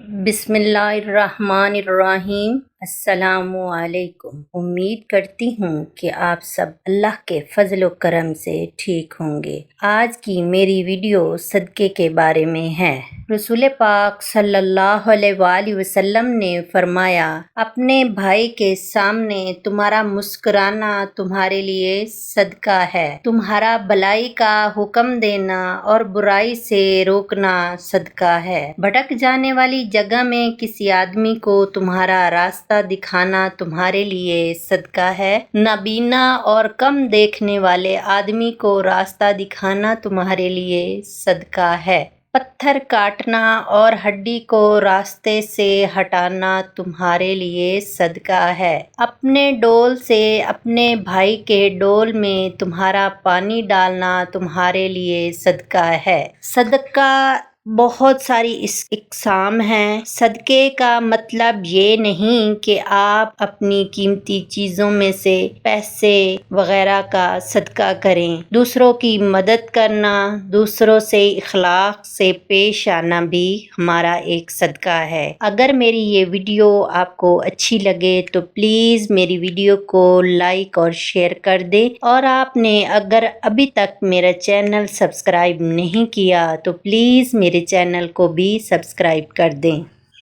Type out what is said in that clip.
بسم اللہ الرحمن الرحیم۔ السلام علیکم۔ امید کرتی ہوں کہ آپ سب اللہ کے فضل و کرم سے ٹھیک ہوں گے۔ آج کی میری ویڈیو صدقے کے بارے میں ہے۔ رسول پاک صلی اللہ علیہ وآلہ وسلم نے فرمایا، اپنے بھائی کے سامنے تمہارا مسکرانا تمہارے لیے صدقہ ہے، تمہارا بھلائی کا حکم دینا اور برائی سے روکنا صدقہ ہے، بھٹک جانے والی جگہ میں کسی آدمی کو تمہارا راستہ دکھانا تمہارے لیے صدقہ ہے، نابینا اور کم دیکھنے والے آدمی کو راستہ دکھانا تمہارے لیے صدقہ ہے، پتھر کاٹنا اور ہڈی کو راستے سے ہٹانا تمہارے لیے صدقہ ہے، اپنے ڈول سے اپنے بھائی کے ڈول میں تمہارا پانی ڈالنا تمہارے لیے صدقہ ہے۔ صدقہ بہت ساری اقسام ہیں۔ صدقے کا مطلب یہ نہیں کہ آپ اپنی قیمتی چیزوں میں سے پیسے وغیرہ کا صدقہ کریں۔ دوسروں کی مدد کرنا، دوسروں سے اخلاق سے پیش آنا بھی ہمارا ایک صدقہ ہے۔ اگر میری یہ ویڈیو آپ کو اچھی لگے تو پلیز میری ویڈیو کو لائک اور شیئر کر دیں، اور آپ نے اگر ابھی تک میرا چینل سبسکرائب نہیں کیا تو پلیز میرے چینل کو بھی سبسکرائب کر دیں۔